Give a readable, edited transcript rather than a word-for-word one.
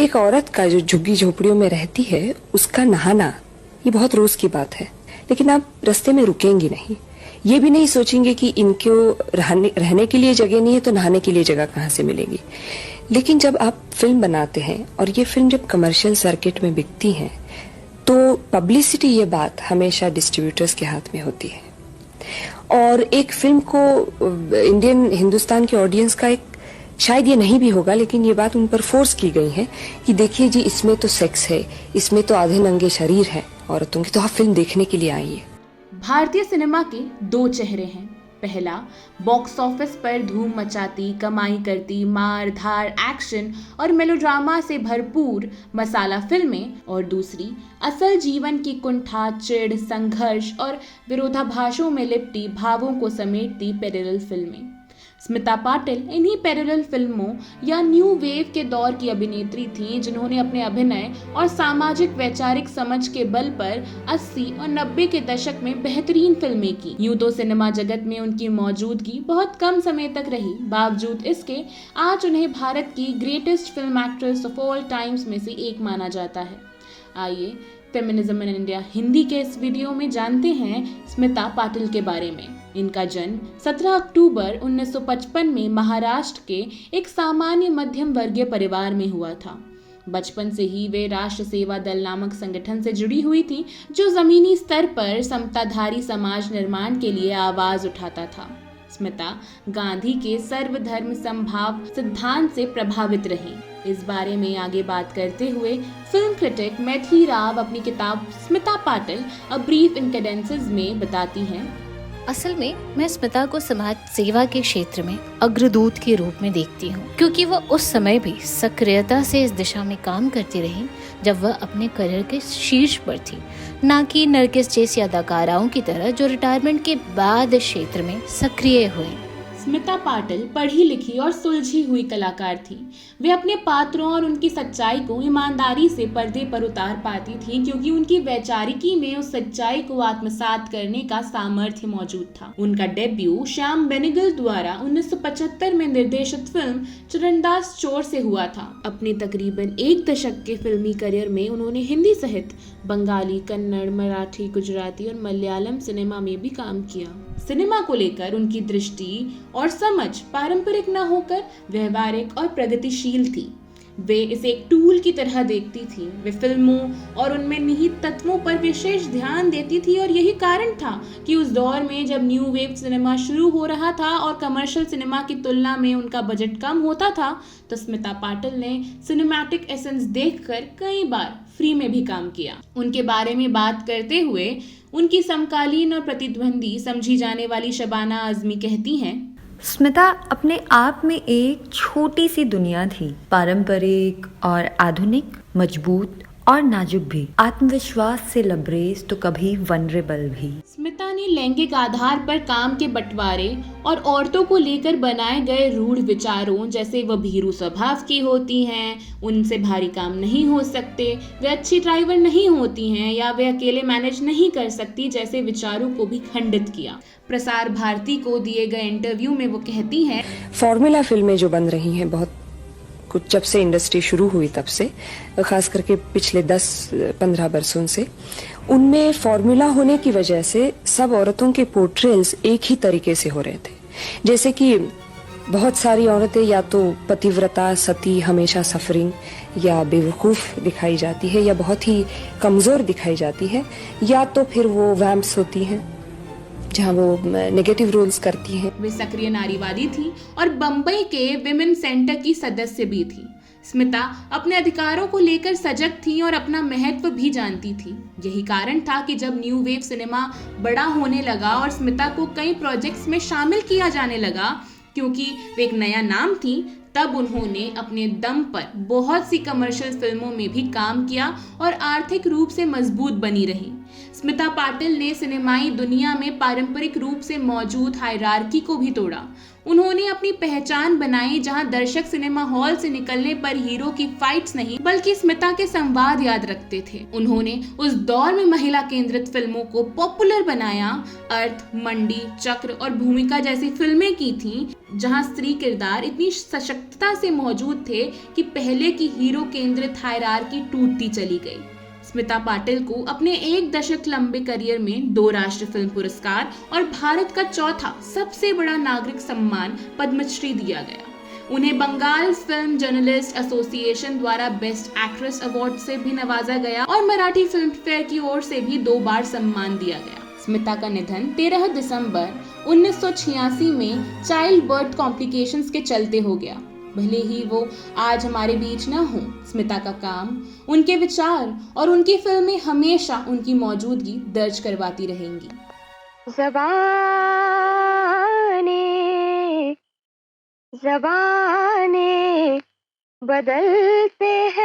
एक औरत का जो झुग्गी झोपड़ियों में रहती है उसका नहाना ये बहुत रोज की बात है, लेकिन आप रास्ते में रुकेंगी नहीं, ये भी नहीं सोचेंगे कि इनको रहने के लिए जगह नहीं है तो नहाने के लिए जगह कहाँ से मिलेगी। लेकिन जब आप फिल्म बनाते हैं और ये फिल्म जब कमर्शियल सर्किट में बिकती है तो पब्लिसिटी, ये बात हमेशा डिस्ट्रीब्यूटर्स के हाथ में होती है। और एक फिल्म को हिंदुस्तान के ऑडियंस का एक, शायद ये नहीं भी होगा लेकिन ये बात उन पर फोर्स की गई है कि देखिए जी इसमें तो सेक्स है, इसमें तो आधे नंगे शरीर है औरतों की, तो आप फिल्म देखने के लिए आइए। भारतीय सिनेमा के दो चेहरे हैं। पहला, बॉक्स ऑफिस पर धूम मचाती, कमाई करती, मार धार, एक्शन और मेलोड्रामा से भरपूर मसाला फिल्में, और दूसरी, असल जीवन की कुंठा, चिढ़, संघर्ष और विरोधाभासों में लिपटी भावों को समेटती पैरेलल फिल्में। स्मिता पाटिल इन्हीं पैरेलल फिल्मों या न्यू वेव के दौर की अभिनेत्री थीं जिन्होंने अपने अभिनय और सामाजिक वैचारिक समझ के बल पर 80 और 90 के दशक में बेहतरीन फिल्में की। यूं तो सिनेमा जगत में उनकी मौजूदगी बहुत कम समय तक रही, बावजूद इसके आज उन्हें भारत की greatest film actress of all times में से एक माना जाता है। आइए फेमिनिज्म इन इंडिया हिंदी के इस वीडियो में जानते हैं स्मिता पाटिल के बारे में। इनका जन्म 17 अक्टूबर 1955 में महाराष्ट्र के एक सामान्य मध्यम वर्गीय परिवार में हुआ था। बचपन से ही वे राष्ट्र सेवा दल नामक संगठन से जुड़ी हुई थी, जो जमीनी स्तर पर समताधारी समाज निर्माण के लिए आवाज उठाता था। स्मिता गांधी के सर्वधर्म समभाव सिद्धांत से प्रभावित रही। इस बारे में आगे बात करते हुए फिल्म क्रिटिक मैथिली राव अपनी किताब Smita Patil a brief incandescence में बताती हैं, असल में मैं स्मिता को समाज सेवा के क्षेत्र में अग्रदूत के रूप में देखती हूँ, क्योंकि वह उस समय भी सक्रियता से इस दिशा में काम करती रही जब वह अपने करियर के शीर्ष पर थी, न कि नरगिस जैसी अदाकाराओं की तरह जो रिटायरमेंट के बाद इस क्षेत्र में सक्रिय हुई। स्मिता पाटिल पढ़ी लिखी और सुलझी हुई कलाकार थी। वे अपने पात्रों और उनकी सच्चाई को ईमानदारी से पर्दे पर उतार पाती थीं, क्योंकि उनकी वैचारिकी में उस सच्चाई को आत्मसात करने का सामर्थ्य मौजूद था। उनका डेब्यू श्याम बेनेगल द्वारा 1975 में निर्देशित फिल्म चरणदास चोर से हुआ था। अपने तकरीबन एक दशक के फिल्मी करियर में उन्होंने हिंदी सहित बंगाली, कन्नड़, मराठी, गुजराती और मलयालम सिनेमा में भी काम किया। सिनेमा को लेकर उनकी दृष्टि और समझ पारंपरिक न होकर व्यवहारिक और प्रगतिशील थी। वे इसे एक टूल की तरह देखती थी। वे फिल्मों और उनमें निहित तत्वों पर विशेष ध्यान देती थी, और यही कारण था कि उस दौर में जब न्यू वेव सिनेमा शुरू हो रहा था और कमर्शियल सिनेमा की तुलना में उनका बजट कम होता था, तो स्मिता पाटिल ने सिनेमैटिक एसेंस देखकर कई बार फ्री में भी काम किया। उनके बारे में बात करते हुए उनकी समकालीन और प्रतिद्वंदी समझी जाने वाली शबाना आजमी कहती हैं, स्मिता अपने आप में एक छोटी सी दुनिया थी, पारंपरिक और आधुनिक, मजबूत और नाजुक भी, आत्मविश्वास से लबरेज तो कभी वनरेबल भी। स्मिता ने लैंगिक आधार पर काम के बंटवारे और औरतों को लेकर बनाए गए रूढ़ विचारों, जैसे वह भीरू स्वभाव की होती हैं, उनसे भारी काम नहीं हो सकते, वे अच्छी ड्राइवर नहीं होती हैं या वे अकेले मैनेज नहीं कर सकती, जैसे विचारों को भी खंडित किया। प्रसार भारती को दिए गए इंटरव्यू में वो कहती हैं, फॉर्मूला फिल्में जो बन रही हैं बहुत कुछ जब से इंडस्ट्री शुरू हुई तब से, खास करके पिछले 10-15 बरसों से, उनमें फॉर्मूला होने की वजह से सब औरतों के पोर्ट्रेल्स एक ही तरीके से हो रहे थे। जैसे कि बहुत सारी औरतें या तो पतिव्रता, सती, हमेशा सफरिंग या बेवकूफ़ दिखाई जाती है, या बहुत ही कमज़ोर दिखाई जाती है, या तो फिर वो वैम्प्स होती हैं जहाँ वो नेगेटिव रोल्स करती हैं। वे सक्रिय नारीवादी थी और बम्बई के विमेन सेंटर की सदस्य भी थी। स्मिता अपने अधिकारों को लेकर सजग थी और अपना महत्व भी जानती थी। यही कारण था कि जब न्यू वेव सिनेमा बड़ा होने लगा और स्मिता को कई प्रोजेक्ट्स में शामिल किया जाने लगा, क्योंकि वे एक नया नाम थी, तब उन्होंने अपने दम पर बहुत सी कमर्शियल फिल्मों में भी काम किया और आर्थिक रूप से मजबूत बनी रही। स्मिता पाटिल ने सिनेमाई दुनिया में पारंपरिक रूप से मौजूद हायरार्की को भी तोड़ा। उन्होंने अपनी पहचान बनाई, जहां दर्शक सिनेमा हॉल से निकलने पर हीरो की फाइट्स नहीं बल्कि स्मिता के संवाद याद रखते थे। उन्होंने उस दौर में महिला केंद्रित फिल्मों को पॉपुलर बनाया। अर्थ, मंडी, चक्र और भूमिका जैसी फिल्में की थीं, जहां स्त्री किरदार इतनी सशक्तता से मौजूद थे कि पहले की हीरो केंद्रित हायरार्की टूटती चली गई। स्मिता पाटिल को अपने एक दशक लंबे करियर में 2 राष्ट्रीय फिल्म पुरस्कार और भारत का चौथा सबसे बड़ा नागरिक सम्मान पद्मश्री दिया गया। उन्हें बंगाल फिल्म जर्नलिस्ट एसोसिएशन द्वारा बेस्ट एक्ट्रेस अवार्ड से भी नवाजा गया और मराठी फिल्म फेयर की ओर से भी 2 बार सम्मान दिया गया। स्मिता का निधन 13 दिसंबर 1986 में चाइल्ड बर्थ कॉम्प्लिकेशंस के चलते हो गया। भले ही वो आज हमारे बीच न हो, स्मिता का काम, उनके विचार और उनकी फिल्में हमेशा उनकी मौजूदगी दर्ज करवाती रहेंगी। ज़बाने बदलते हैं।